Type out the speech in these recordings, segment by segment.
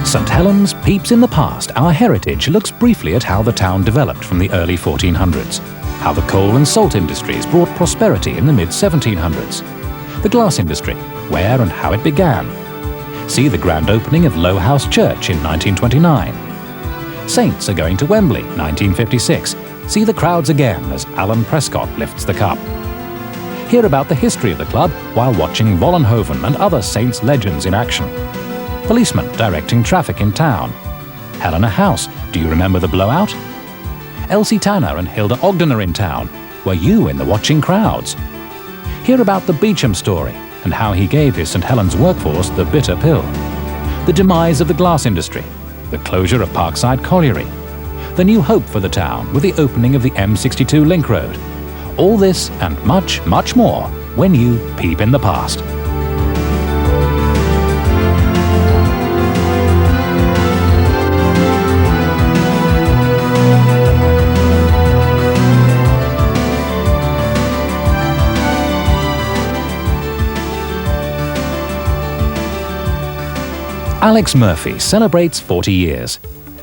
St Helens Peeps in the Past, Our Heritage looks briefly at how the town developed from the early 1400s, how the coal and salt industries brought prosperity in the mid-1700s, the glass industry, where and how it began. See the grand opening of Low House Church in 1929. Saints are going to Wembley, 1956. See the crowds again as Alan Prescott lifts the cup. Hear about the history of the club while watching Vollenhoven and other Saints legends in action. Policemen directing traffic in town. Helena House, do you remember the blowout? Elsie Tanner and Hilda Ogden are in town. Were you in the watching crowds? Hear about the Beecham story and how he gave his St Helens workforce the bitter pill. The demise of the glass industry, the closure of Parkside Colliery, the new hope for the town with the opening of the M62 Link Road. All this and much, much more when you peep in the past. Alex Murphy celebrates 40 years.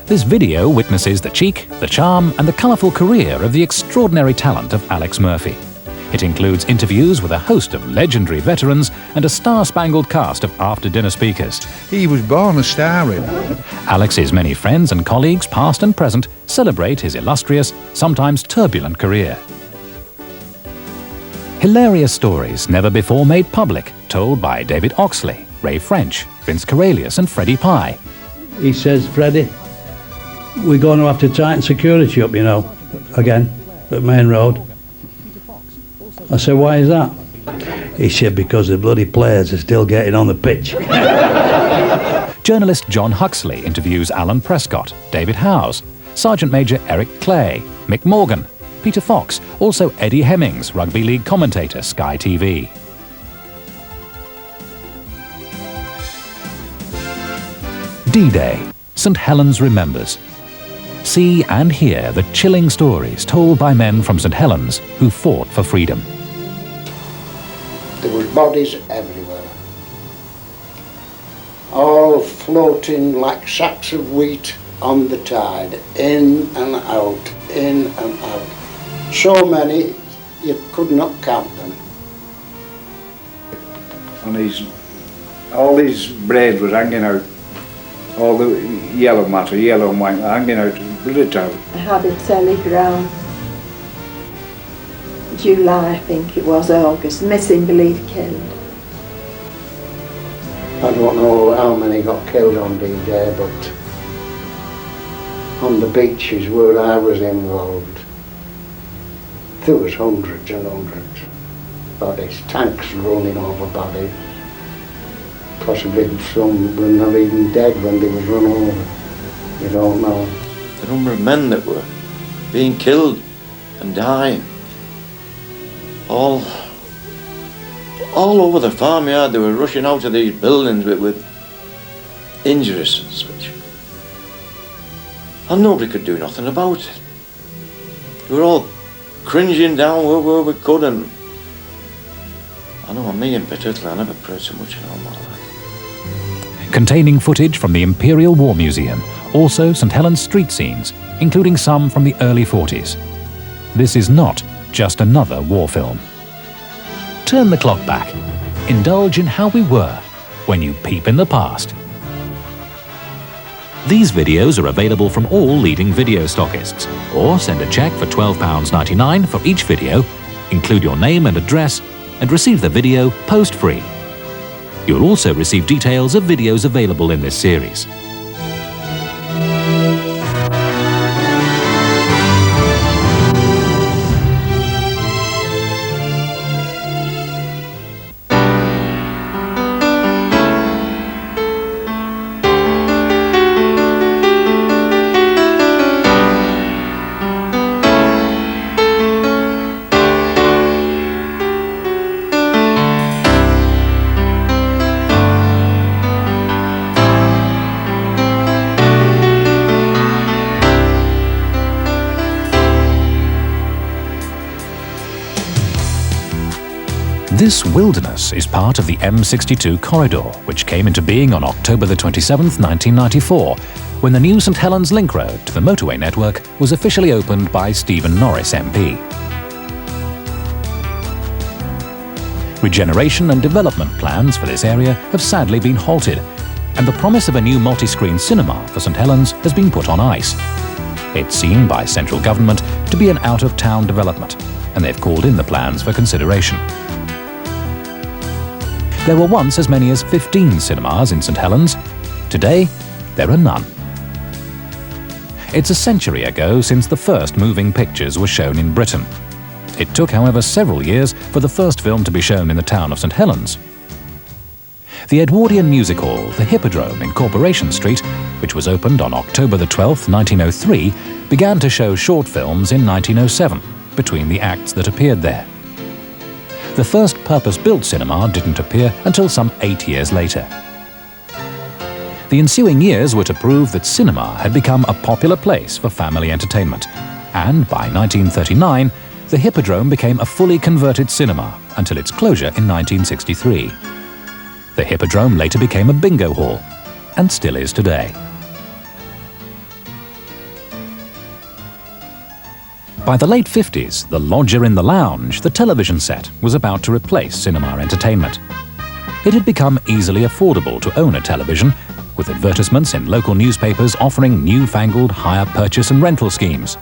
This video witnesses the cheek, the charm and the colourful career of the extraordinary talent of Alex Murphy. It includes interviews with a host of legendary veterans and a star-spangled cast of after-dinner speakers. He was born a star in. Alex's many friends and colleagues, past and present, celebrate his illustrious, sometimes turbulent career. Hilarious stories never before made public, told by David Oxley, Ray French, Vince Corellius and Freddie Pye. He says, Freddie, we're going to have to tighten security up, you know, again, at Main Road. I said, why is that? He said, because the bloody players are still getting on the pitch. Journalist John Huxley interviews Alan Prescott, David Howes, Sergeant Major Eric Clay, Mick Morgan, Peter Fox, also Eddie Hemmings, rugby league commentator, Sky TV. D-Day, St Helens Remembers. See and hear the chilling stories told by men from St Helens who fought for freedom. There was bodies everywhere, all floating like sacks of wheat on the tide, in and out, in and out. So many, you could not count them. And all these braid was hanging out. All the yellow matter, yellow and white, hanging out bloody out. I had a telegram, July I think it was, August, missing believed killed. I don't know how many got killed on D-Day, but on the beaches where I was involved, there was hundreds and hundreds of bodies, tanks running over bodies. Possibly some were not even dead when they was run over. You don't know. The number of men that were being killed and dying. All over the farmyard, they were rushing out of these buildings with injuries and such. And nobody could do nothing about it. We were all cringing down where we could, and I know me in particular, I never prayed so much in all my life. Containing footage from the Imperial War Museum, also St Helens street scenes, including some from the early 40s. This is not just another war film. Turn the clock back. Indulge in how we were when you peep in the past. These videos are available from all leading video stockists, or send a cheque for £12.99 for each video, include your name and address, and receive the video post-free. You'll also receive details of videos available in this series. This wilderness is part of the M62 corridor, which came into being on October the 27th, 1994, when the new St Helens link road to the motorway network was officially opened by Stephen Norris MP. Regeneration and development plans for this area have sadly been halted, and the promise of a new multi-screen cinema for St Helens has been put on ice. It's seen by central government to be an out-of-town development, and they've called in the plans for consideration. There were once as many as 15 cinemas in St Helens. Today, there are none. It's a century ago since the first moving pictures were shown in Britain. It took, however, several years for the first film to be shown in the town of St Helens. The Edwardian Music Hall, the Hippodrome in Corporation Street, which was opened on October the 12th, 1903, began to show short films in 1907, between the acts that appeared there. The first purpose-built cinema didn't appear until some 8 years later. The ensuing years were to prove that cinema had become a popular place for family entertainment, and by 1939, the Hippodrome became a fully converted cinema until its closure in 1963. The Hippodrome later became a bingo hall, and still is today. By the late 50s, the lodger in the lounge, the television set, was about to replace cinema entertainment. It had become easily affordable to own a television, with advertisements in local newspapers offering newfangled hire purchase and rental schemes.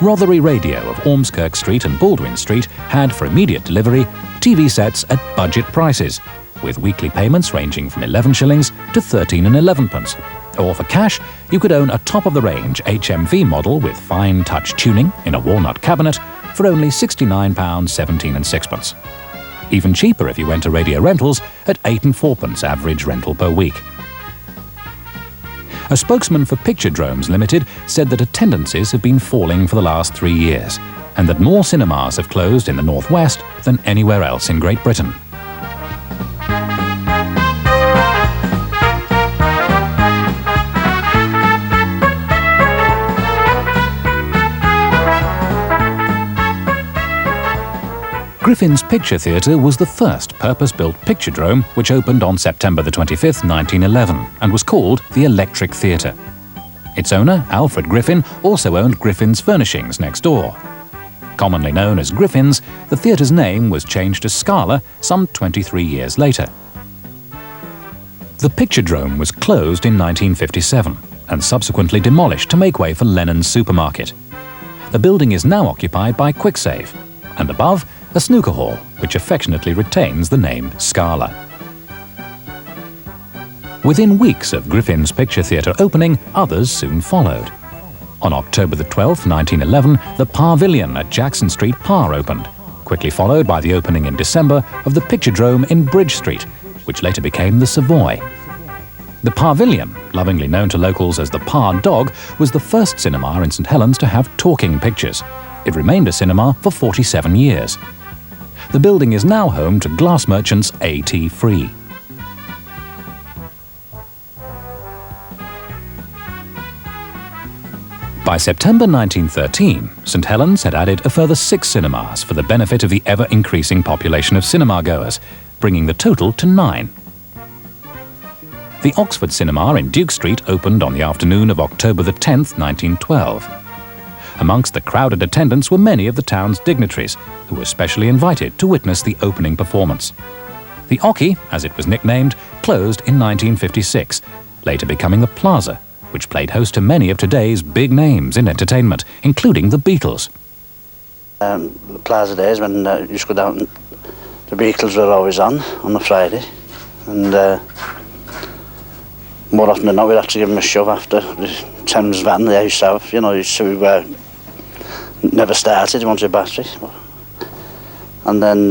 Rotherham Radio of Ormskirk Street and Baldwin Street had, for immediate delivery, TV sets at budget prices, with weekly payments ranging from 11 shillings to 13 and 11 pence. Or for cash, you could own a top-of-the-range HMV model with fine touch tuning in a walnut cabinet for only £69, 17 and 6 pence. Even cheaper if you went to Radio Rentals at 8 and 4 pence average rental per week. A spokesman for Picturedromes Limited said that attendances have been falling for the last 3 years, and that more cinemas have closed in the northwest than anywhere else in Great Britain. Griffin's Picture Theatre was the first purpose-built picturedrome which opened on September the 25th, 1911, and was called the Electric Theatre. Its owner, Alfred Griffin, also owned Griffin's Furnishings next door. Commonly known as Griffin's, the theatre's name was changed to Scala some 23 years later. The picturedrome was closed in 1957 and subsequently demolished to make way for Lennon's Supermarket. The building is now occupied by Quicksave, and above, a snooker hall, which affectionately retains the name Scala. Within weeks of Griffin's Picture Theatre opening, others soon followed. On October the 12th, 1911, the Pavilion at Jackson Street, Par opened, quickly followed by the opening in December of the Picturedrome in Bridge Street, which later became the Savoy. The Pavilion, lovingly known to locals as the Par Dog, was the first cinema in St Helens to have talking pictures. It remained a cinema for 47 years. The building is now home to glass merchants A.T. Free. By September 1913, St Helens had added a further 6 cinemas for the benefit of the ever-increasing population of cinema-goers, bringing the total to 9. The Oxford Cinema in Duke Street opened on the afternoon of October the 10th, 1912. Amongst the crowded attendants were many of the town's dignitaries, who were specially invited to witness the opening performance. The Ocky, as it was nicknamed, closed in 1956, later becoming the Plaza, which played host to many of today's big names in entertainment, including the Beatles. The Plaza days when you used to go down, the Beatles were always on a Friday, and more often than not we'd have to give them a shove after the Thames van they used to have, you know, so never started, you wanted a battery. And then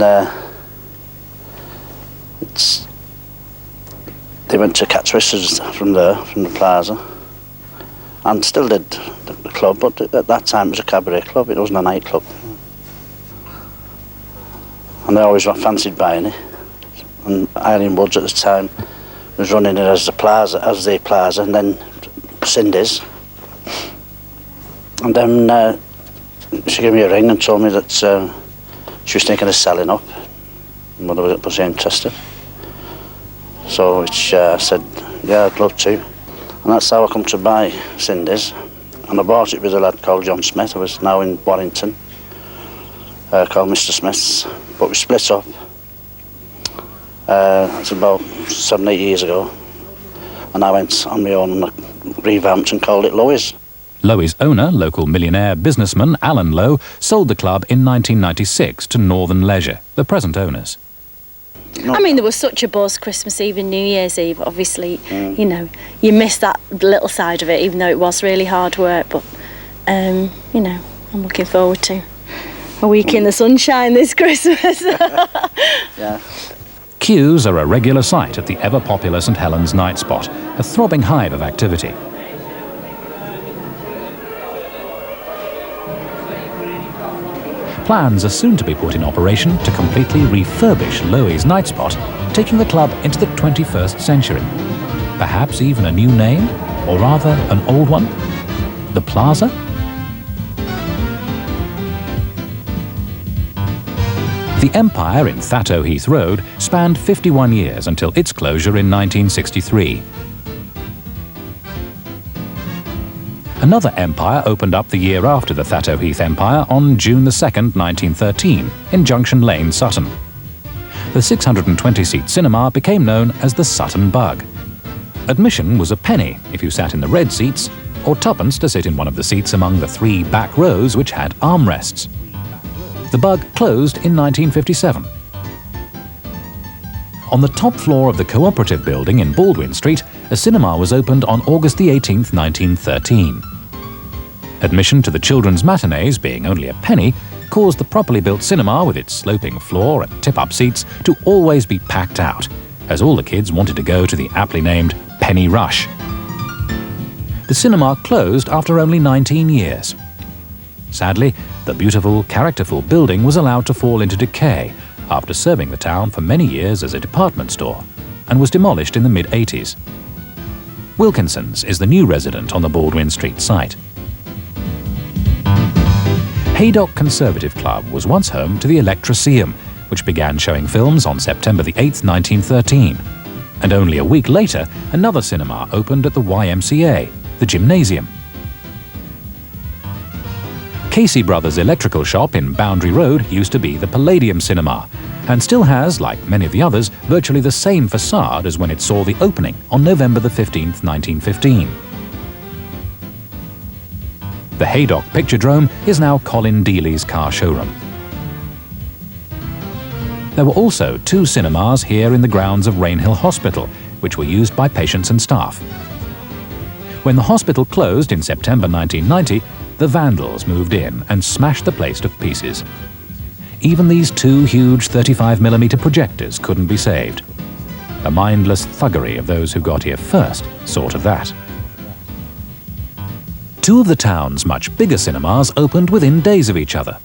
they went to Cat Twisters from the Plaza, and still did the club, but at that time it was a cabaret club, it wasn't a nightclub. And I always fancied buying it, and Eileen Woods at the time was running it as the Plaza, and then Cindy's. And then she gave me a ring and told me that she was thinking of selling up. Mother was interested. So I said, yeah, I'd love to. And that's how I come to buy Cindy's. And I bought it with a lad called John Smith, who was now in Warrington, called Mr. Smith's. But we split up. It's about 7, 8 years ago. And I went on my own and revamped and called it Lowe's. Lowe's owner, local millionaire businessman Alan Lowe, sold the club in 1996 to Northern Leisure, the present owners. I mean, there was such a buzz Christmas Eve and New Year's Eve. Obviously, you know, you missed that little side of it, even though it was really hard work. But, you know, I'm looking forward to a week in the sunshine this Christmas. Yeah. Queues are a regular sight at the ever-popular St Helens night spot, a throbbing hive of activity. Plans are soon to be put in operation to completely refurbish Lowe's night spot, taking the club into the 21st century. Perhaps even a new name, or rather an old one? The Plaza? The Empire in Thatto Heath Road spanned 51 years until its closure in 1963. Another empire opened up the year after the Thatto Heath Empire on June 2nd, 1913, in Junction Lane, Sutton. The 620-seat cinema became known as the Sutton Bug. Admission was a penny if you sat in the red seats, or twopence to sit in one of the seats among the 3 back rows which had armrests. The Bug closed in 1957. On the top floor of the Cooperative Building in Baldwin Street, a cinema was opened on August 18th, 1913. Admission to the children's matinees, being only a penny, caused the properly built cinema with its sloping floor and tip-up seats to always be packed out, as all the kids wanted to go to the aptly named Penny Rush. The cinema closed after only 19 years. Sadly, the beautiful, characterful building was allowed to fall into decay after serving the town for many years as a department store, and was demolished in the mid-80s. Wilkinson's is the new resident on the Baldwin Street site. Haydock Conservative Club was once home to the Electroceum, which began showing films on September the 8th, 1913. And only a week later, another cinema opened at the YMCA, the Gymnasium. Casey Brothers Electrical Shop in Boundary Road used to be the Palladium Cinema, and still has, like many of the others, virtually the same facade as when it saw the opening on November the 15th, 1915. The Haydock Picturedrome is now Colin Dealey's car showroom. There were also 2 cinemas here in the grounds of Rainhill Hospital, which were used by patients and staff. When the hospital closed in September 1990, the vandals moved in and smashed the place to pieces. Even these 2 huge 35mm projectors couldn't be saved. The mindless thuggery of those who got here first sort of that. 2 of the town's much bigger cinemas opened within days of each other.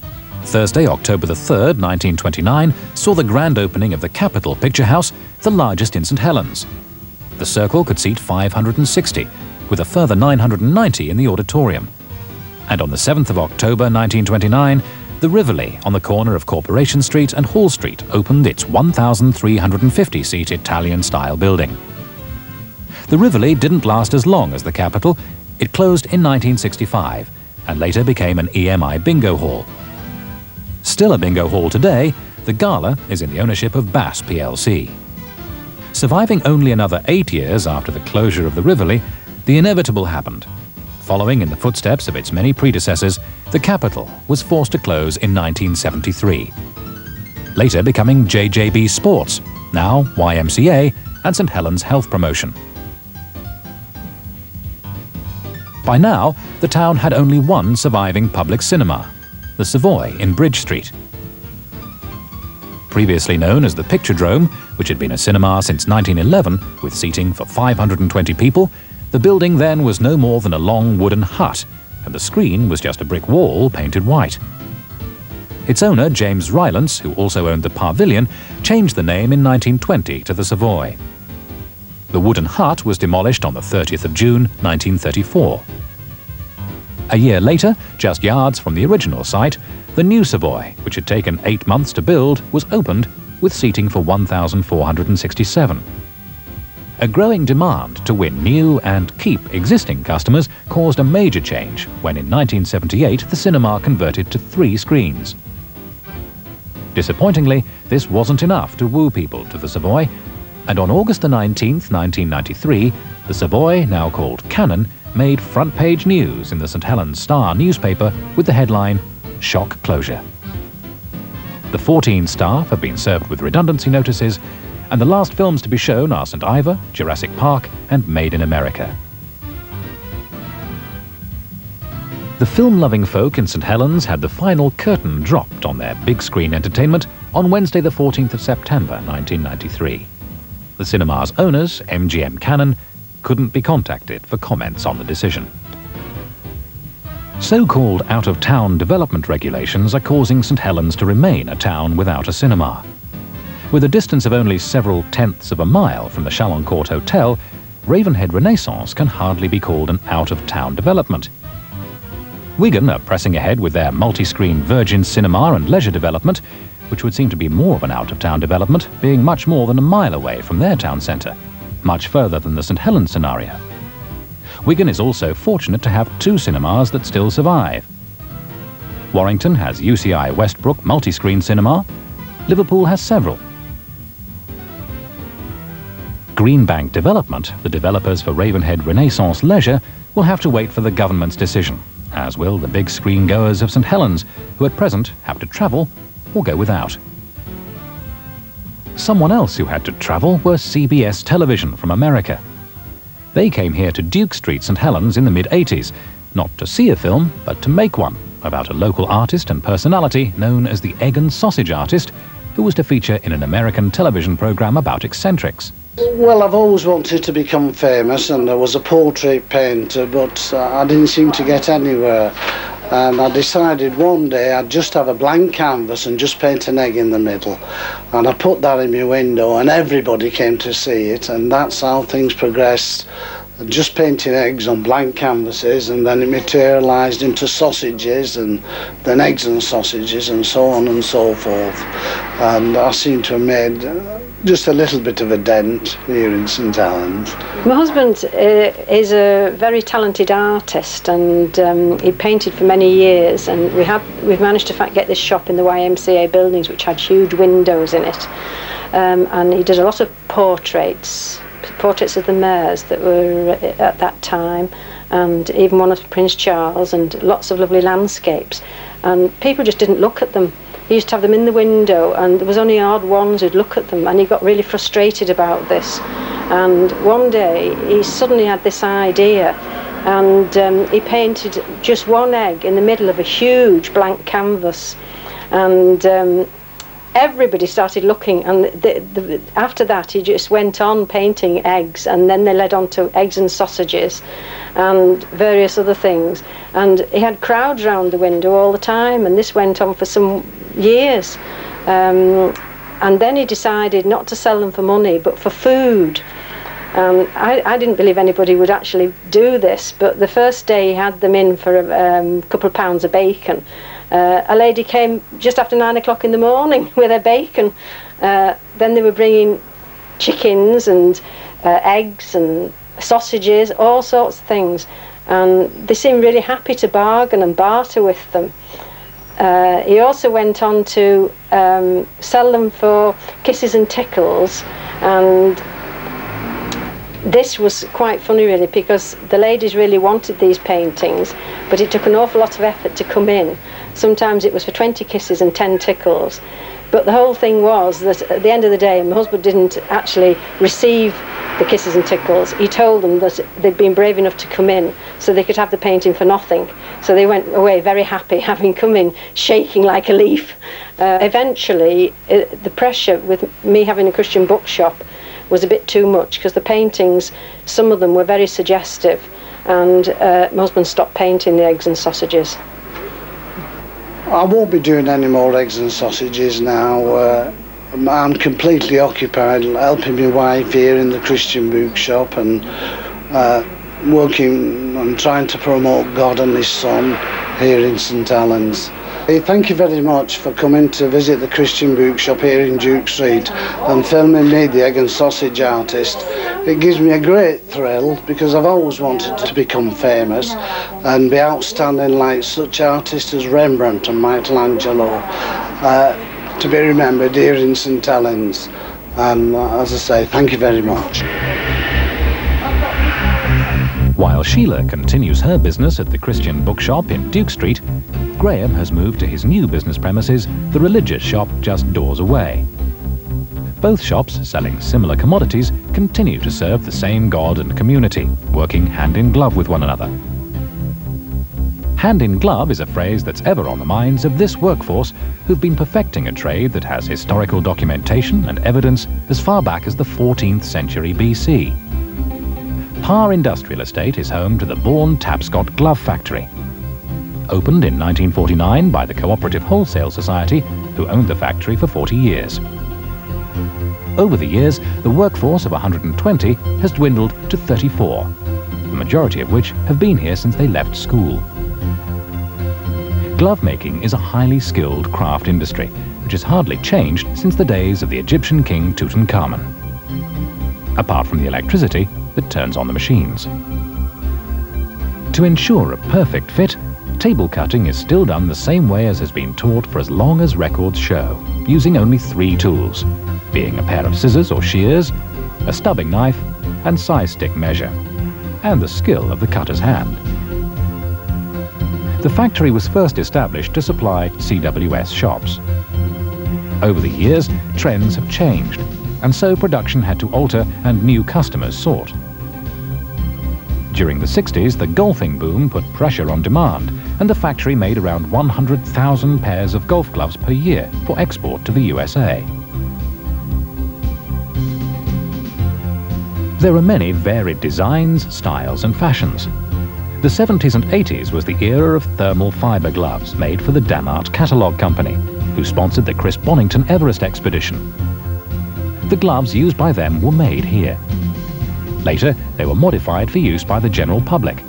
Thursday, October the 3rd, 1929, saw the grand opening of the Capitol Picture House, the largest in St Helens. The Circle could seat 560, with a further 990 in the auditorium. And on the 7th of October 1929, the Rivoli on the corner of Corporation Street and Hall Street opened its 1,350-seat Italian-style building. The Rivoli didn't last as long as the Capitol. It closed in 1965 and later became an EMI bingo hall. Still a bingo hall today, the Gala is in the ownership of Bass plc. Surviving only another 8 years after the closure of the Rivoli, the inevitable happened. Following in the footsteps of its many predecessors, the Capitol was forced to close in 1973. Later becoming JJB Sports, now YMCA and St Helens Health Promotion. By now, the town had only one surviving public cinema, the Savoy in Bridge Street. Previously known as the Picturedrome, which had been a cinema since 1911 with seating for 520 people, the building then was no more than a long wooden hut, and the screen was just a brick wall painted white. Its owner, James Rylance, who also owned the Pavilion, changed the name in 1920 to the Savoy. The wooden hut was demolished on the 30th of June, 1934. A year later, just yards from the original site, the new Savoy, which had taken 8 months to build, was opened with seating for 1,467. A growing demand to win new and keep existing customers caused a major change when in 1978 the cinema converted to 3 screens. Disappointingly, this wasn't enough to woo people to the Savoy, and on August the 19th, 1993, the Savoy, now called Cannon, made front-page news in the St Helens Star newspaper with the headline, "Shock Closure." The 14 staff have been served with redundancy notices, and the last films to be shown are St Iver, Jurassic Park and Made in America. The film-loving folk in St Helens had the final curtain dropped on their big-screen entertainment on Wednesday the 14th of September 1993. The cinema's owners, MGM Cannon, couldn't be contacted for comments on the decision. So-called out-of-town development regulations are causing St Helens to remain a town without a cinema. With a distance of only several tenths of a mile from the Chaloncourt Hotel, Ravenhead Renaissance can hardly be called an out-of-town development. Wigan are pressing ahead with their multi-screen Virgin Cinema and leisure development, which would seem to be more of an out-of-town development, being much more than a mile away from their town centre, much further than the St Helens scenario. Wigan is also fortunate to have 2 cinemas that still survive. Warrington has UCI Westbrook multi-screen cinema. Liverpool has several. Greenbank Development, the developers for Ravenhead Renaissance Leisure, will have to wait for the government's decision, as will the big screen goers of St Helens, who at present have to travel or go without. Someone else who had to travel were CBS Television from America. They came here to Duke Street, St Helens in the mid-80s, not to see a film, but to make one, about a local artist and personality known as the Egg and Sausage Artist, who was to feature in an American television program about eccentrics. Well, I've always wanted to become famous, and I was a portrait painter, but I didn't seem to get anywhere. And I decided one day I'd just have a blank canvas and just paint an egg in the middle. And I put that in my window and everybody came to see it, and that's how things progressed. Just painting eggs on blank canvases, and then it materialised into sausages, and then eggs and sausages, and so on and so forth. And I seem to have made just a little bit of a dent here in St Helens. My husband is a very talented artist, and he painted for many years, and we've managed to get this shop in the YMCA buildings, which had huge windows in it, and he did a lot of portraits of the mayors that were at that time, and even one of Prince Charles, and lots of lovely landscapes, and people just didn't look at them. He used to have them in the window, and there was only odd ones who'd look at them, and he got really frustrated about this. And one day he suddenly had this idea, and he painted just one egg in the middle of a huge blank canvas, and everybody started looking, and after that he just went on painting eggs, and then they led on to eggs and sausages and various other things, and he had crowds round the window all the time, and this went on for some years, and then he decided not to sell them for money but for food. I didn't believe anybody would actually do this, but the first day he had them in for a couple of pounds of bacon. A lady came just after 9 o'clock in the morning with her bacon. Then they were bringing chickens and eggs and sausages, all sorts of things, and they seemed really happy to bargain and barter with them. He also went on to sell them for kisses and tickles, and this was quite funny really, because the ladies really wanted these paintings, but it took an awful lot of effort to come in. Sometimes it was for 20 kisses and 10 tickles, but the whole thing was that at the end of the day my husband didn't actually receive the kisses and tickles. He told them that they'd been brave enough to come in so they could have the painting for nothing, so they went away very happy, having come in shaking like a leaf. Eventually the pressure with me having a Christian bookshop was a bit too much, because the paintings, some of them were very suggestive, and my husband stopped painting the eggs and sausages. I won't be doing any more eggs and sausages now. I'm completely occupied helping my wife here in the Christian bookshop, and working and trying to promote God and His Son here in St Helens. Thank you very much for coming to visit the Christian Bookshop here in Duke Street and filming me, the egg and sausage artist. It gives me a great thrill because I've always wanted to become famous and be outstanding like such artists as Rembrandt and Michelangelo, to be remembered here in St Helens. And as I say, thank you very much. While Sheila continues her business at the Christian Bookshop in Duke Street, Graham has moved to his new business premises, the religious shop just doors away. Both shops, selling similar commodities, continue to serve the same God and community, working hand in glove with one another. Hand in glove is a phrase that's ever on the minds of this workforce who've been perfecting a trade that has historical documentation and evidence as far back as the 14th century BC. Parr Industrial Estate is home to the Vaughan Tapscott Glove Factory. Opened in 1949 by the Cooperative Wholesale Society, who owned the factory for 40 years. Over the years, the workforce of 120 has dwindled to 34, the majority of which have been here since they left school. Glove making is a highly skilled craft industry, which has hardly changed since the days of the Egyptian king Tutankhamun, apart from the electricity that turns on the machines. To ensure a perfect fit, table cutting is still done the same way as has been taught for as long as records show, using only 3 tools, being a pair of scissors or shears, a stubbing knife, and size stick measure, and the skill of the cutter's hand. The factory was first established to supply CWS shops. Over the years, trends have changed, and so production had to alter and new customers sought. During the 60s, the golfing boom put pressure on demand, and the factory made around 100,000 pairs of golf gloves per year for export to the USA. There are many varied designs, styles and fashions. The 70s and 80s was the era of thermal fibre gloves made for the Damart Catalogue Company, who sponsored the Chris Bonington Everest expedition. The gloves used by them were made here. Later, they were modified for use by the general public.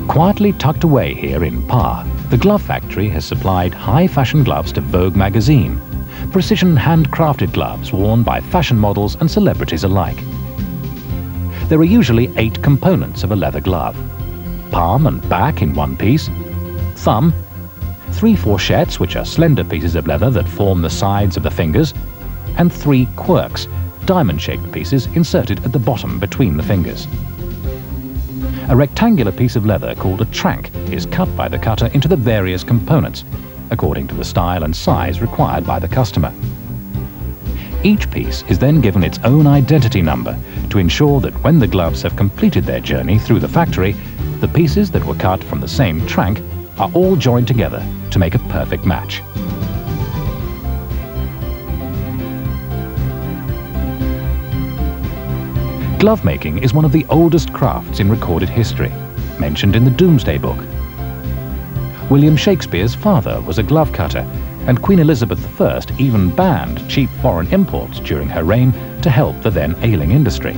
Quietly tucked away here in Parr, the glove factory has supplied high-fashion gloves to Vogue magazine, precision handcrafted gloves worn by fashion models and celebrities alike. There are usually 8 components of a leather glove: palm and back in one piece, thumb, 3 fourchettes, which are slender pieces of leather that form the sides of the fingers, and 3 quirks, diamond-shaped pieces inserted at the bottom between the fingers. A rectangular piece of leather called a trank is cut by the cutter into the various components, according to the style and size required by the customer. Each piece is then given its own identity number to ensure that when the gloves have completed their journey through the factory, the pieces that were cut from the same trank are all joined together to make a perfect match. Glove making is one of the oldest crafts in recorded history, mentioned in the Domesday Book. William Shakespeare's father was a glove cutter, and Queen Elizabeth I even banned cheap foreign imports during her reign to help the then ailing industry.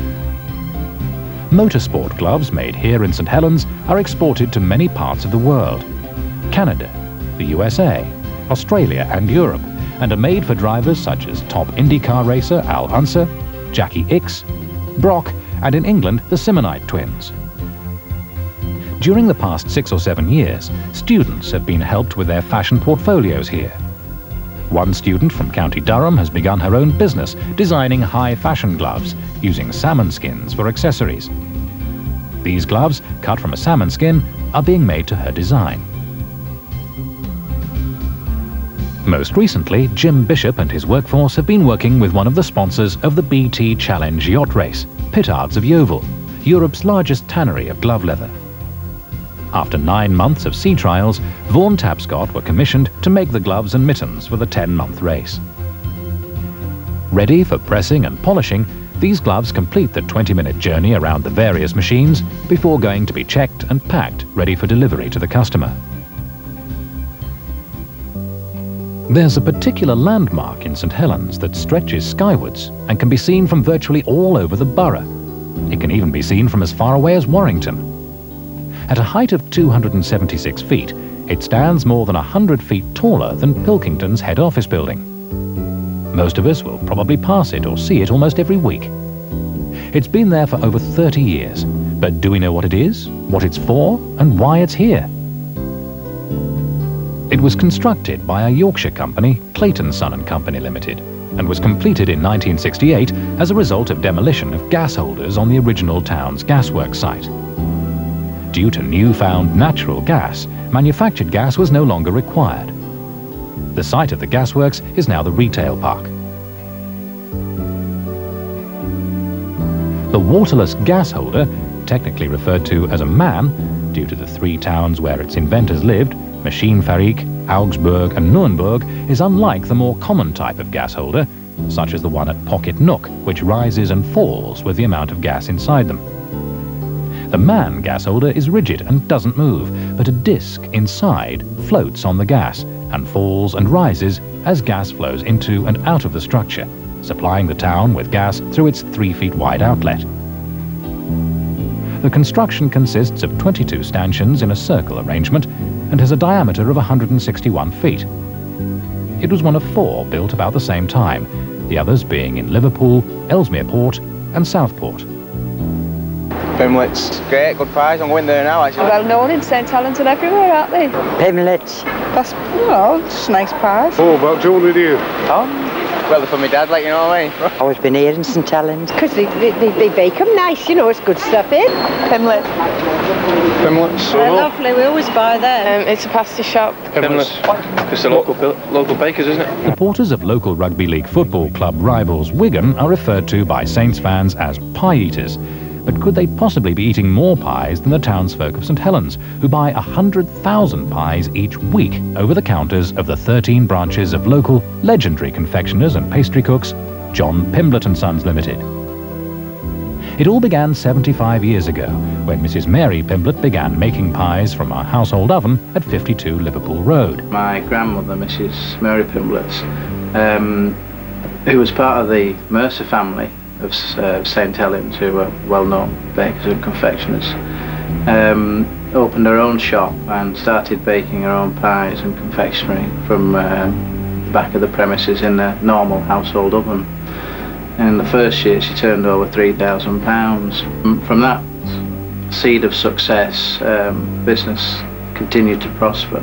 Motorsport gloves made here in St Helens are exported to many parts of the world: Canada, the USA, Australia and Europe, and are made for drivers such as top IndyCar racer Al Unser, Jackie Ickx, Brock, and in England the Simonite twins. During the past 6 or 7 years, students have been helped with their fashion portfolios here. One student from County Durham has begun her own business designing high fashion gloves using salmon skins for accessories. These gloves, cut from a salmon skin, are being made to her design. Most recently, Jim Bishop and his workforce have been working with one of the sponsors of the BT Challenge yacht race, Pittards of Yeovil, Europe's largest tannery of glove leather. After 9 months of sea trials, Vaughan Tapscott were commissioned to make the gloves and mittens for the 10-month race. Ready for pressing and polishing, these gloves complete the 20-minute journey around the various machines before going to be checked and packed, ready for delivery to the customer. There's a particular landmark in St Helens that stretches skywards and can be seen from virtually all over the borough. It can even be seen from as far away as Warrington. At a height of 276 feet, it stands more than 100 feet taller than Pilkington's head office building. Most of us will probably pass it or see it almost every week. It's been there for over 30 years, but do we know what it is, what it's for, and why it's here? It was constructed by a Yorkshire company, Clayton Son & Company Limited, and was completed in 1968 as a result of demolition of gas holders on the original town's gasworks site. Due to newfound natural gas, manufactured gas was no longer required. The site of the gasworks is now the retail park. The waterless gas holder, technically referred to as a man, due to the 3 towns where its inventors lived, Maschinenfabrik, Augsburg and Nuremberg, is unlike the more common type of gas holder, such as the one at Pocket Nook, which rises and falls with the amount of gas inside them. The man gas holder is rigid and doesn't move, but a disc inside floats on the gas and falls and rises as gas flows into and out of the structure, supplying the town with gas through its 3 feet wide outlet. The construction consists of 22 stanchions in a circle arrangement and has a diameter of 161 feet. It was one of 4 built about the same time, the others being in Liverpool, Ellesmere Port and Southport. Pimlet's great, good price. I'm going there now actually. Well known in St Helens and everywhere, aren't they? Pimlets. That's, you know, just nice pies. Oh, about to with you. Well, for my dad, like, you know what I mean? Always been here in St Helens. Because they bake them nice, you know, it's good stuff, eh? Pimlet. Pimlets. They're lovely, we always buy them. It's a pasty shop. Pimlets. It's the local bakers, isn't it? Supporters of local rugby league football club rivals Wigan are referred to by Saints fans as pie eaters. But could they possibly be eating more pies than the townsfolk of St Helens, who buy 100,000 pies each week over the counters of the 13 branches of local, legendary confectioners and pastry cooks, John Pimblett & Sons Limited. It all began 75 years ago, when Mrs. Mary Pimblett began making pies from a household oven at 52 Liverpool Road. My grandmother, Mrs. Mary Pimblett, who was part of the Mercer family of St Helens, who were well-known bakers and confectioners, opened her own shop and started baking her own pies and confectionery from the back of the premises in a normal household oven. In the first year she turned over £3,000. From that seed of success, business continued to prosper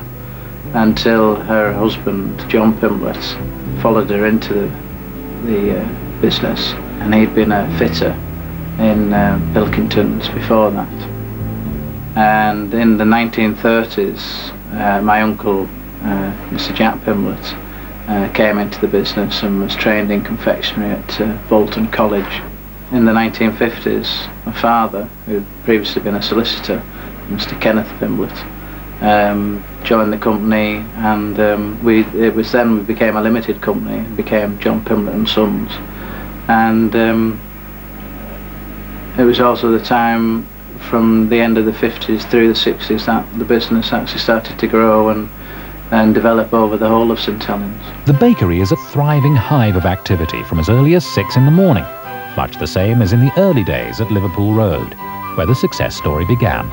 until her husband, John Pimblett, followed her into the business, and he'd been a fitter in Pilkington's before that. And in the 1930s, my uncle, Mr. Jack Pimblett, came into the business and was trained in confectionery at Bolton College. In the 1950s, my father, who'd previously been a solicitor, Mr. Kenneth Pimblett, joined the company, and it was then we became a limited company and became John Pimblett & Sons. And it was also the time from the end of the 50s through the 60s that the business actually started to grow and develop over the whole of St Helens. The bakery is a thriving hive of activity from as early as 6 in the morning, much the same as in the early days at Liverpool Road, where the success story began.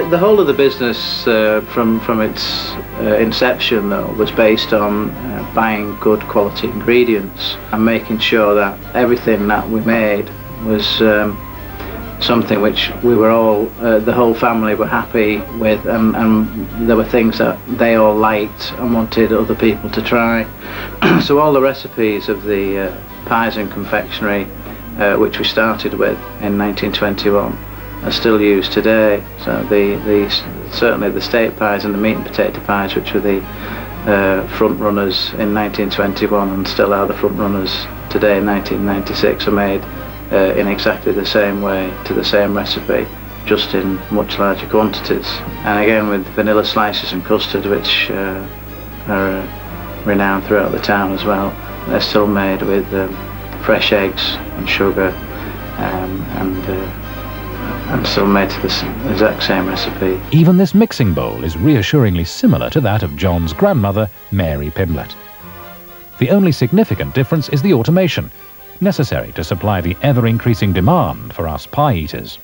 The whole of the business from its inception, though, was based on buying good quality ingredients and making sure that everything that we made was something which we were all, the whole family were happy with, and there were things that they all liked and wanted other people to try. So all the recipes of the pies and confectionery, which we started with in 1921, are still used today. So certainly the steak pies and the meat and potato pies, which were the front runners in 1921 and still are the front runners today in 1996, are made in exactly the same way, to the same recipe, just in much larger quantities. And again with vanilla slices and custard, which are renowned throughout the town as well. They're still made with fresh eggs and sugar, and still made to the exact same recipe. Even this mixing bowl is reassuringly similar to that of John's grandmother, Mary Pimblett. The only significant difference is the automation, necessary to supply the ever-increasing demand for us pie eaters.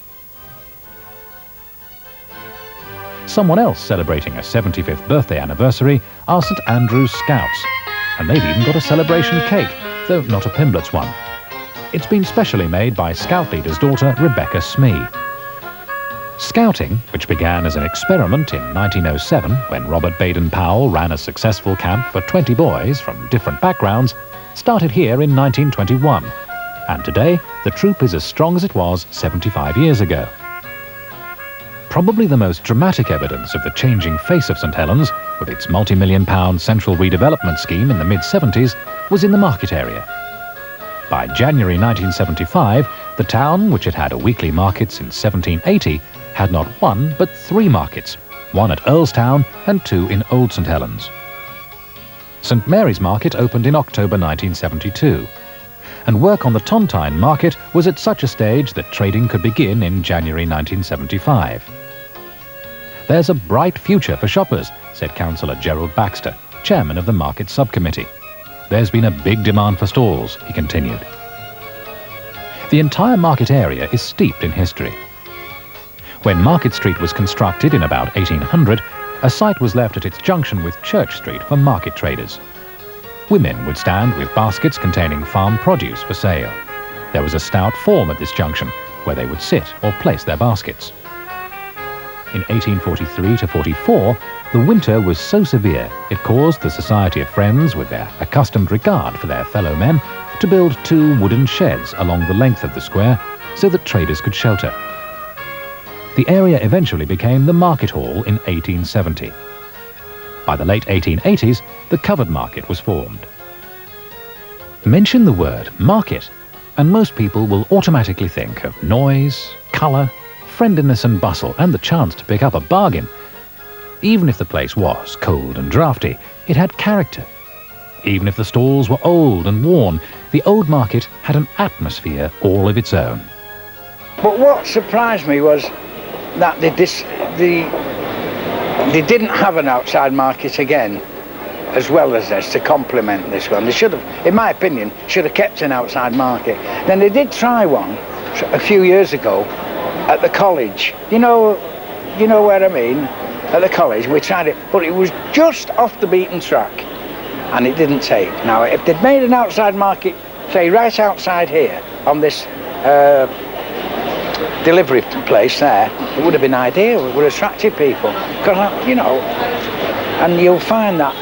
Someone else celebrating a 75th birthday anniversary are St Andrew's Scouts, and they've even got a celebration cake, though not a Pimblett's one. It's been specially made by Scout leader's daughter, Rebecca Smee. Scouting, which began as an experiment in 1907 when Robert Baden-Powell ran a successful camp for 20 boys from different backgrounds, started here in 1921, and today the troop is as strong as it was 75 years ago. Probably the most dramatic evidence of the changing face of St Helens, with its multi-million-pound central redevelopment scheme in the mid-70s, was in the market area. By January 1975, the town, which had had a weekly market since 1780, had not one but 3 markets, one at Earlstown and 2 in Old St Helens. St Mary's Market opened in October 1972, and work on the Tontine Market was at such a stage that trading could begin in January 1975. There's a bright future for shoppers, said Councillor Gerald Baxter, chairman of the Market Subcommittee. There's been a big demand for stalls, he continued. The entire market area is steeped in history. When Market Street was constructed in about 1800, a site was left at its junction with Church Street for market traders. Women would stand with baskets containing farm produce for sale. There was a stout form at this junction where they would sit or place their baskets. In 1843 to 44, the winter was so severe it caused the Society of Friends, with their accustomed regard for their fellow men, to build 2 wooden sheds along the length of the square so that traders could shelter. The area eventually became the Market Hall in 1870. By the late 1880s, the covered market was formed. Mention the word market, and most people will automatically think of noise, colour, friendliness and bustle, and the chance to pick up a bargain. Even if the place was cold and draughty, it had character. Even if the stalls were old and worn, the old market had an atmosphere all of its own. But what surprised me was that they didn't have an outside market again, as well as this, to complement this one. They should have, in my opinion, should have kept an outside market. Then they did try one a few years ago at the college. You know where I mean? At the college, we tried it, but it was just off the beaten track, and it didn't take. Now, if they'd made an outside market, say right outside here, on this delivery place there, it would have been ideal. It would have attracted people. Because, and you'll find that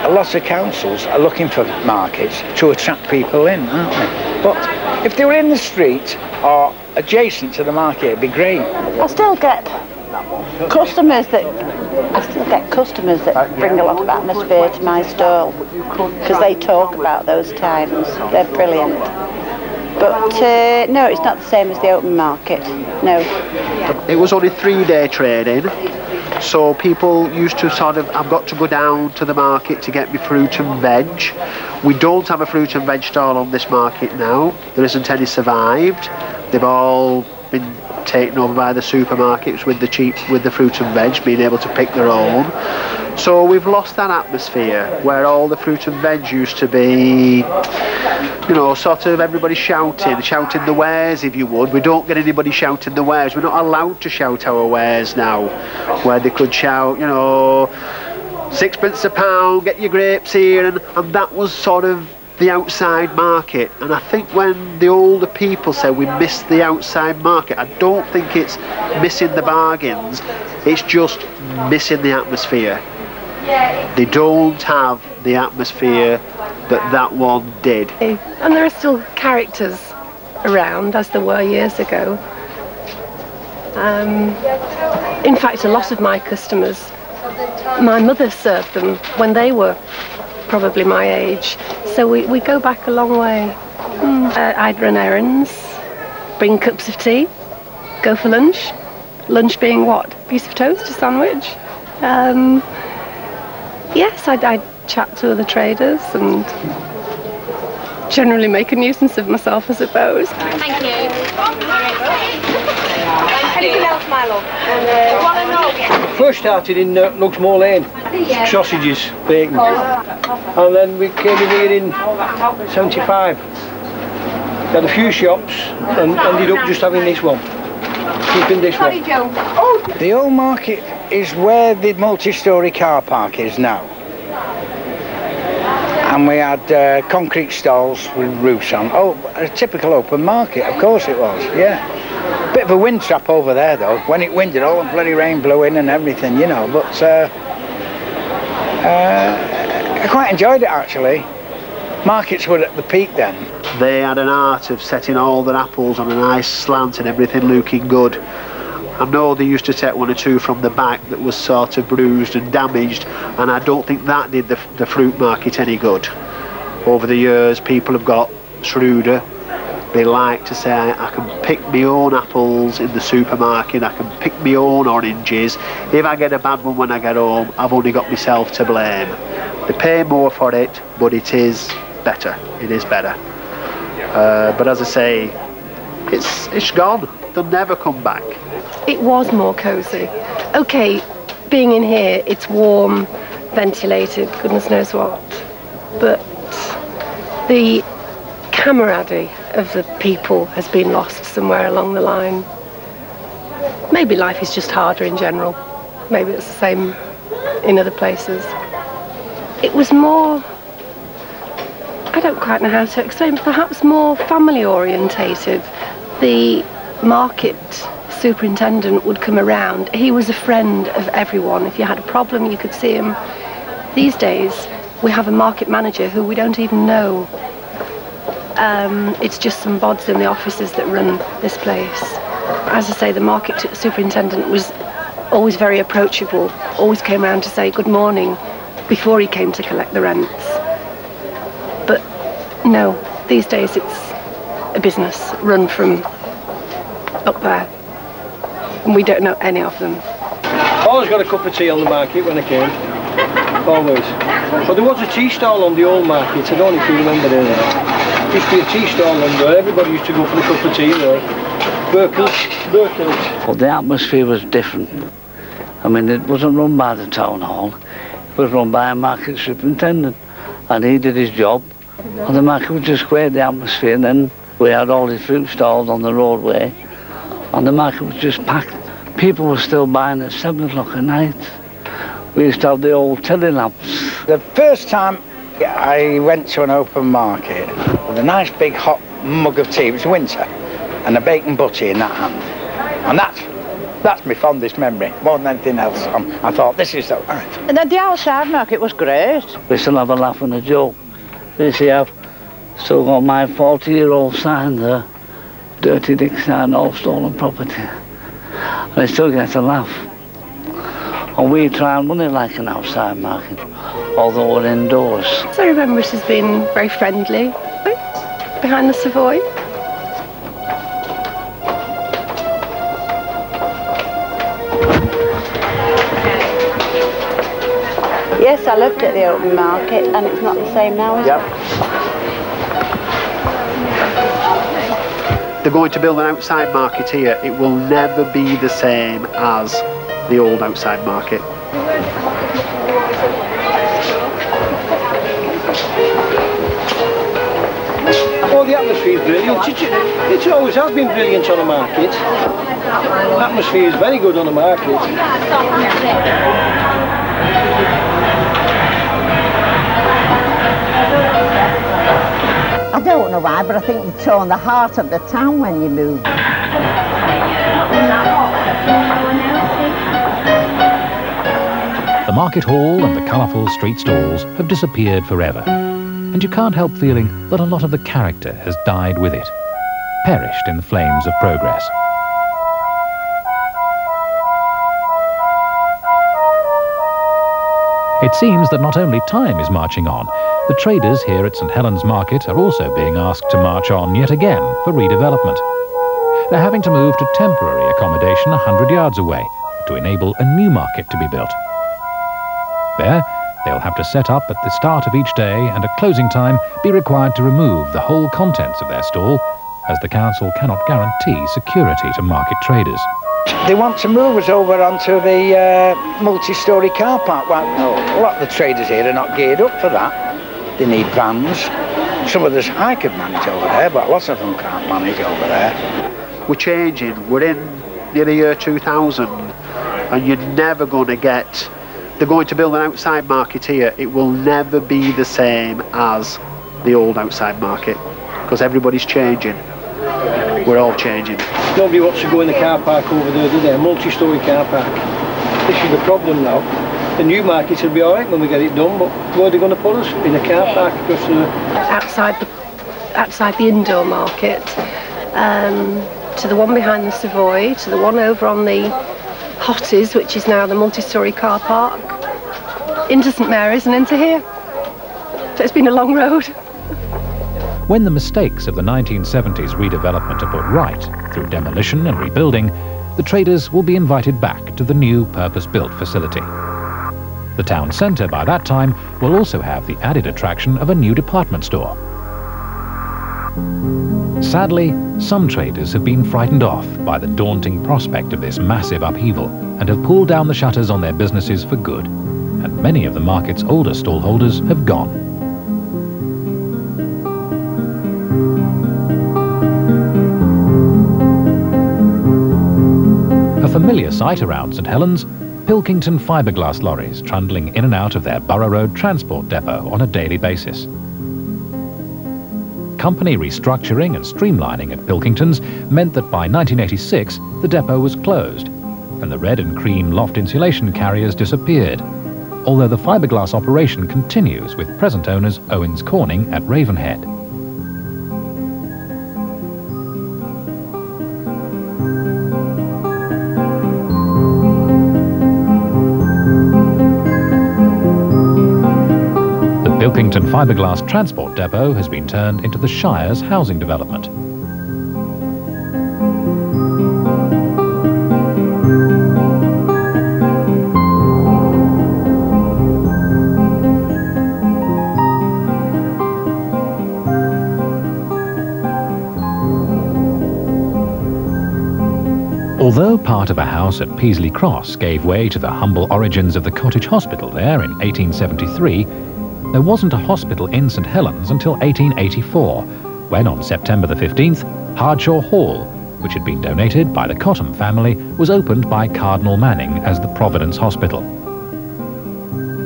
a lot of councils are looking for markets to attract people in, aren't they? But if they were in the street or adjacent to the market, it'd be great. I still get customers that bring a lot of atmosphere to my stall, because they talk about those times. They're brilliant. But no, it's not the same as the open market, no. It was only 3-day trading, so people used to I've got to go down to the market to get me fruit and veg. We don't have a fruit and veg stall on this market now. There isn't any survived. They've all been taken over by the supermarkets with the fruit and veg, being able to pick their own. So we've lost that atmosphere where all the fruit and veg used to be, sort of everybody shouting the wares, if you would. We don't get anybody shouting the wares. We're not allowed to shout our wares now, where they could shout, 6pence a pound, get your grapes here, and that was sort of the outside market, and I think when the older people say we miss the outside market, I don't think it's missing the bargains, it's just missing the atmosphere. They don't have the atmosphere that one did. And there are still characters around, as there were years ago. In fact, a lot of my customers, my mother served them when they were probably my age, so we go back a long way. I'd run errands, bring cups of tea, go for lunch. Lunch being what? A piece of toast, a sandwich? Yes, I'd chat to other traders and generally make a nuisance of myself, I suppose. Thank you. Anything else, my love? First started in Luxmoor Lane, sausages, bacon, and then we came in here in '75. Had a few shops and ended up just having this one, keeping this one. The old market is where the multi-storey car park is now. And we had concrete stalls with roofs on. Oh, a typical open market, of course it was, yeah. Bit of a wind trap over there though. When it winded, all the bloody rain blew in and everything, you know, but I quite enjoyed it actually. Markets were at the peak then. They had an art of setting all their apples on a nice slant and everything looking good. I know they used to take one or two from the back that was sort of bruised and damaged, and I don't think that did the fruit market any good. Over the years, people have got shrewder. They like to say, I can pick my own apples in the supermarket, I can pick my own oranges. If I get a bad one when I get home, I've only got myself to blame. They pay more for it, but it is better. It is better. But as I say, it's gone. They'll never come back. It was more cosy. Okay, being in here, it's warm, ventilated, goodness knows what. But the camaraderie of the people has been lost somewhere along the line. Maybe life is just harder in general. Maybe it's the same in other places. It was more, I don't quite know how to explain, perhaps more family orientated. The market superintendent would come around. He was a friend of everyone. If you had a problem, you could see him. These days, we have a market manager who we don't even know. It's just some bods in the offices that run this place. As I say, the market superintendent was always very approachable, always came around to say good morning before he came to collect the rents. But no, these days it's a business run from up there, and we don't know any of them. Always got a cup of tea on the market when I came, always. But there was a tea stall on the old market, I don't know if you remember there. There used to be a tea stall on there, everybody used to go for a cup of tea there. Berkeley. Well, the atmosphere was different. I mean, it wasn't run by the town hall, it was run by a market superintendent, and he did his job, and the market was just square the atmosphere, and then we had all these fruit stalls on the roadway, and the market was just packed. People were still buying at 7 o'clock at night. We used to have the old telly lamps. The first time I went to an open market with a nice big hot mug of tea, it was winter, and a bacon butty in that hand. And that's my fondest memory, more than anything else. I thought, this is so right. And then the outside market was great. We still have a laugh and a joke. You see, I've still got my 40-year-old sign there, Dirty Dick sign, all stolen property. And I still get a laugh. And we try and run it like an outside market, although we're indoors. So I remember it as being very friendly, behind the Savoy. Yes, I looked at the open market, and it's not the same now, is it? They're going to build an outside market here. It will never be the same as the old outside market. Oh, the atmosphere is brilliant. It always has been brilliant on the market. The atmosphere is very good on the market. don't know why, but I think you torn the heart of the town when you moved. The market hall and the colourful street stalls have disappeared forever, and you can't help feeling that a lot of the character has died with it, perished in the flames of progress. It seems that not only time is marching on, the traders here at St Helens Market are also being asked to march on yet again for redevelopment. They're having to move to temporary accommodation 100 yards away to enable a new market to be built. There, they'll have to set up at the start of each day and at closing time be required to remove the whole contents of their stall, as the council cannot guarantee security to market traders. They want to move us over onto the multi-storey car park. Well, a lot of the traders here are not geared up for that. They need vans. Some of us, I could manage over there, but lots of them can't manage over there. We're changing. We're in the year 2000, and you're never going to get... They're going to build an outside market here. It will never be the same as the old outside market, because everybody's changing. We're all changing. Nobody wants to go in the car park over there, do they? A multi-storey car park. This is the problem now. The new markets will be all right when we get it done, but where are they going to put us? In a car park? Because, outside the indoor market, to the one behind the Savoy, to the one over on the Hotties, which is now the multi-storey car park, into St Mary's and into here. So it's been a long road. When the mistakes of the 1970s redevelopment are put right through demolition and rebuilding, the traders will be invited back to the new purpose-built facility. The town centre by that time will also have the added attraction of a new department store. Sadly, some traders have been frightened off by the daunting prospect of this massive upheaval and have pulled down the shutters on their businesses for good, and many of the market's older stallholders have gone. A familiar sight around St Helens, Pilkington fiberglass lorries trundling in and out of their Borough Road transport depot on a daily basis. Company restructuring and streamlining at Pilkington's meant that by 1986 the depot was closed and the red and cream loft insulation carriers disappeared, although the fiberglass operation continues with present owners Owens Corning at Ravenhead. The Pilkington fiberglass transport depot has been turned into the Shire's housing development. Although part of a house at Peasley Cross gave way to the humble origins of the cottage hospital there in 1873, there wasn't a hospital in St Helens until 1884, when on September the 15th, Hardshaw Hall, which had been donated by the Cottam family, was opened by Cardinal Manning as the Providence Hospital.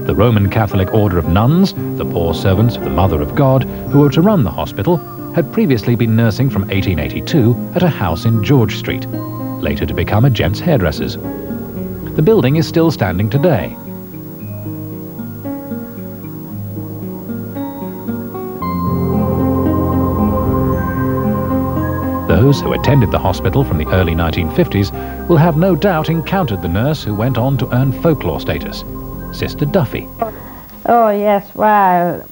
The Roman Catholic Order of Nuns, the poor servants of the Mother of God, who were to run the hospital, had previously been nursing from 1882 at a house in George Street, later to become a gents' hairdresser's. The building is still standing today. Those who attended the hospital from the early 1950s will have no doubt encountered the nurse who went on to earn folklore status, Sister Duffy. Oh yes, well,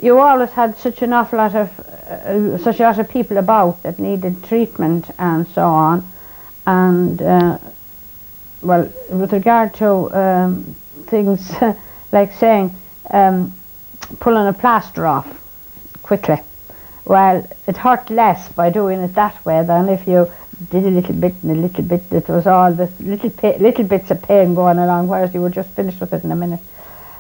you always had such an awful lot of people about that needed treatment and so on, and well, with regard to things like saying pulling a plaster off quickly. Well, it hurt less by doing it that way than if you did a little bit and a little bit. It was all the little bits of pain going along, whereas you were just finished with it in a minute.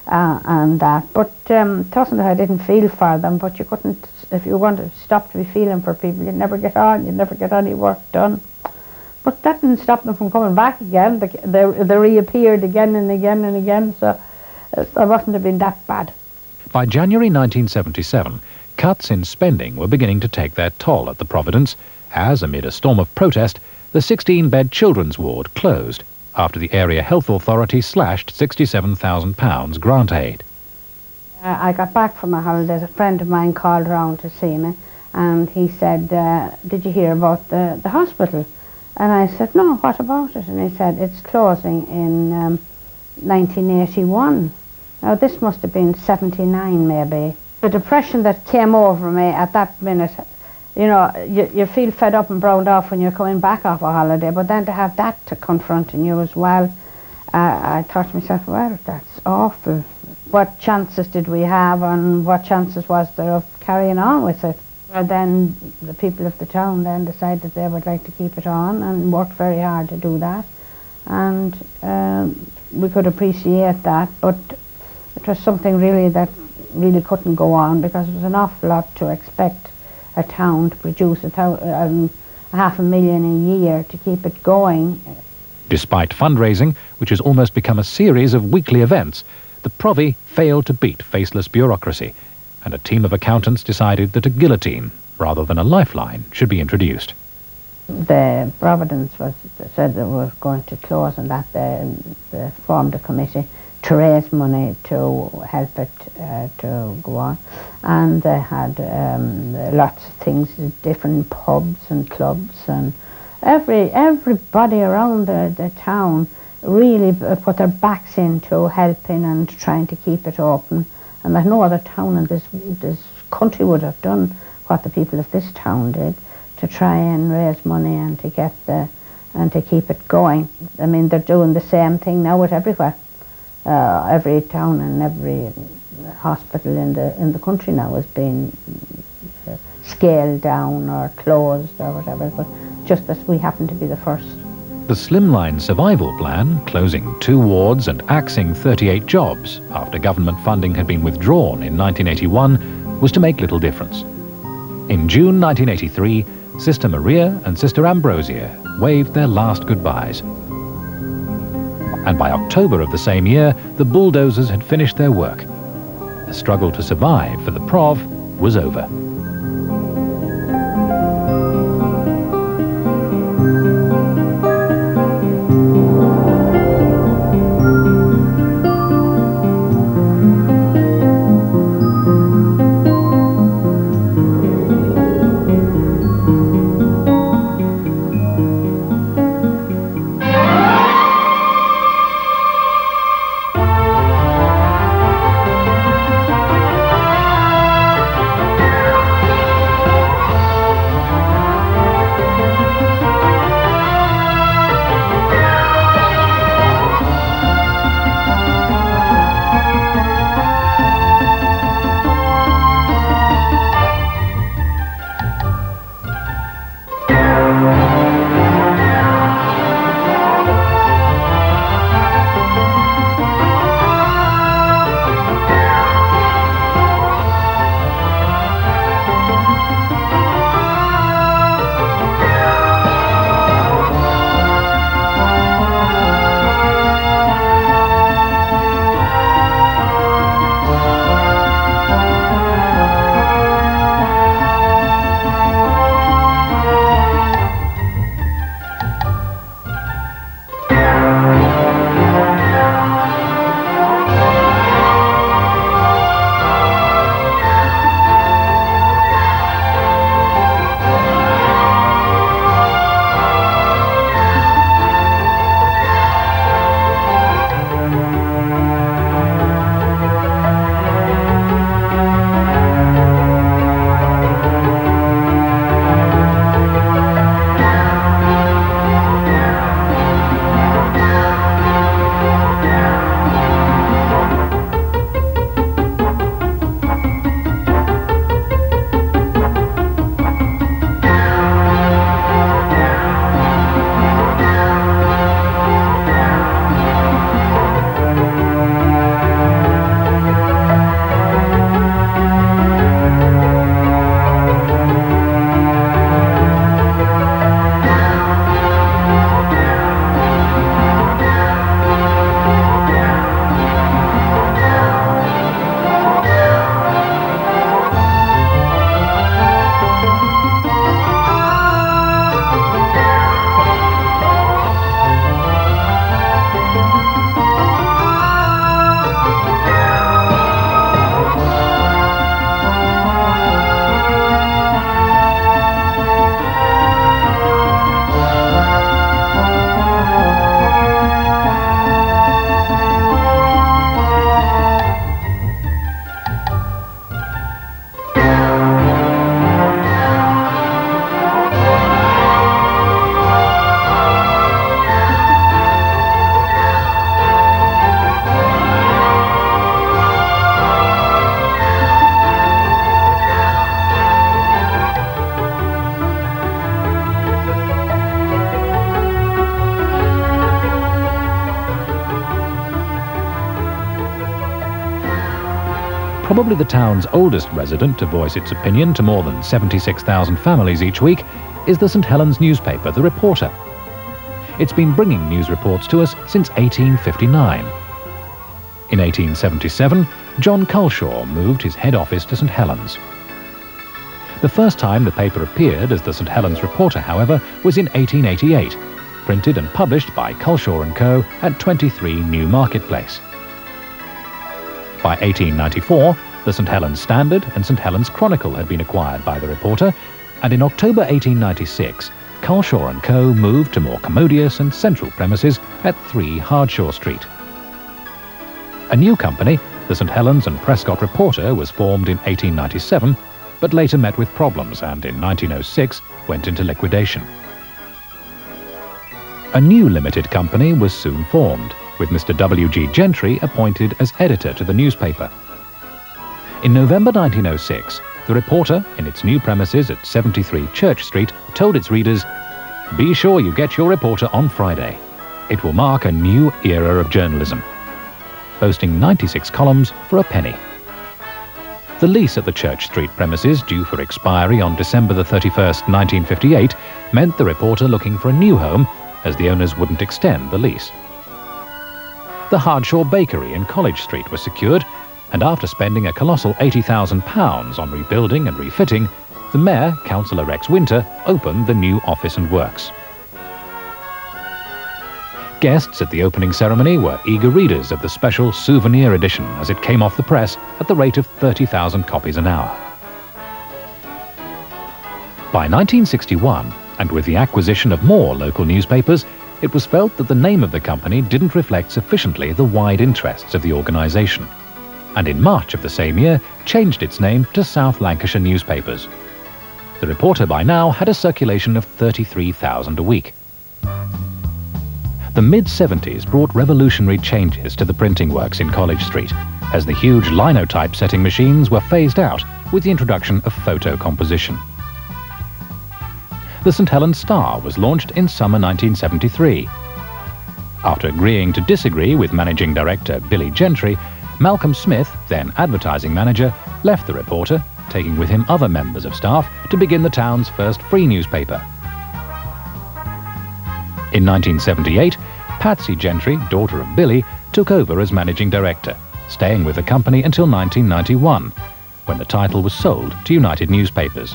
And that. But it wasn't that I didn't feel for them, but you couldn't, if you wanted to stop to be feeling for people, you'd never get on, you'd never get any work done. But that didn't stop them from coming back again. They reappeared again and again and again, so it wasn't have been that bad. By January 1977, Cuts in spending were beginning to take their toll at the Providence as, amid a storm of protest, the 16-bed children's ward closed after the Area Health Authority slashed £67,000 grant aid. I got back from my holidays. A friend of mine called round to see me, and he said, did you hear about the hospital? And I said, no, what about it? And he said, it's closing in 1981. Now, this must have been 79, maybe. The depression that came over me at that minute, you know, you feel fed up and browned off when you're coming back off a holiday, but then to have that to confronting you as well, I thought to myself, well, that's awful. What chances did we have, and what chances was there of carrying on with it? And then the people of the town then decided they would like to keep it on and worked very hard to do that. And we could appreciate that, but it was something really that really couldn't go on, because it was an awful lot to expect a town to produce $500,000 a year to keep it going. Despite fundraising, which has almost become a series of weekly events, the Provi failed to beat faceless bureaucracy, and a team of accountants decided that a guillotine, rather than a lifeline, should be introduced. The Providence said they were going to close, and that they formed a committee to raise money to help it to go on. And they had lots of things, different pubs and clubs, and everybody around the town really put their backs into helping and trying to keep it open. And that no other town in this country would have done what the people of this town did to try and raise money and to get and to keep it going. I mean, they're doing the same thing now with everywhere. Every town and every hospital in the country now has been scaled down or closed or whatever, but just as we happen to be the first. The Slimline Survival Plan, closing 2 wards and axing 38 jobs after government funding had been withdrawn in 1981, was to make little difference. In June 1983, Sister Maria and Sister Ambrosia waved their last goodbyes. And by October of the same year, the bulldozers had finished their work. The struggle to survive for the Prov was over. Probably the town's oldest resident to voice its opinion to more than 76,000 families each week is the St Helens newspaper, The Reporter. It's been bringing news reports to us since 1859. In 1877, John Culshaw moved his head office to St Helens. The first time the paper appeared as the St Helens Reporter, however, was in 1888, printed and published by Culshaw & Co. at 23 New Market Place. By 1894, the St Helens Standard and St Helens Chronicle had been acquired by the Reporter, and in October 1896, Culshaw & Co. moved to more commodious and central premises at 3 Hardshaw Street. A new company, the St Helens and Prescott Reporter, was formed in 1897, but later met with problems and in 1906 went into liquidation. A new limited company was soon formed, with Mr. W.G. Gentry appointed as editor to the newspaper. In November 1906, the Reporter, in its new premises at 73 Church Street, told its readers, "Be sure you get your Reporter on Friday. It will mark a new era of journalism," boasting 96 columns for a penny. The lease at the Church Street premises, due for expiry on December the 31st, 1958, meant the Reporter looking for a new home, as the owners wouldn't extend the lease. The Hardshaw Bakery in College Street was secured, and after spending a colossal £80,000 on rebuilding and refitting, the Mayor, Councillor Rex Winter, opened the new office and works. Guests at the opening ceremony were eager readers of the special souvenir edition as it came off the press at the rate of 30,000 copies an hour. By 1961, and with the acquisition of more local newspapers, it was felt that the name of the company didn't reflect sufficiently the wide interests of the organisation, and in March of the same year changed its name to South Lancashire Newspapers. The Reporter by now had a circulation of 33,000 a week. The mid-70s brought revolutionary changes to the printing works in College Street, as the huge linotype setting machines were phased out with the introduction of photo composition. The St Helens Star was launched in summer 1973. After agreeing to disagree with managing director Billy Gentry, Malcolm Smith, then advertising manager, left the Reporter, taking with him other members of staff to begin the town's first free newspaper. In 1978, Patsy Gentry, daughter of Billy, took over as managing director, staying with the company until 1991, when the title was sold to United Newspapers.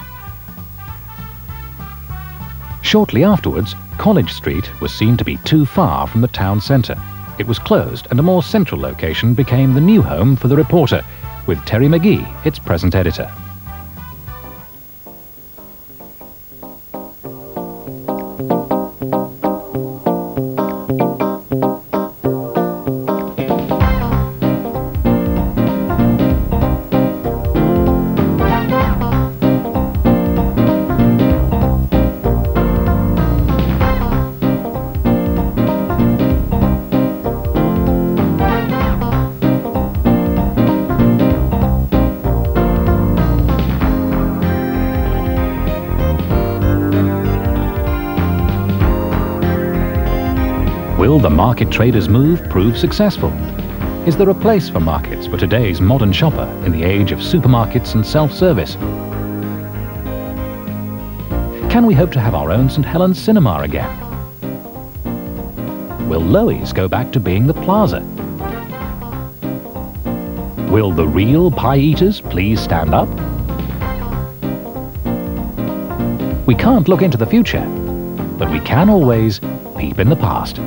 Shortly afterwards, College Street was seen to be too far from the town centre. It was closed, and a more central location became the new home for the Reporter, with Terry McGee, its present editor. Will the market trader's move prove successful? Is there a place for markets for today's modern shopper in the age of supermarkets and self-service? Can we hope to have our own St Helens cinema again? Will Loews go back to being the plaza? Will the real pie-eaters please stand up? We can't look into the future, but we can always peep in the past.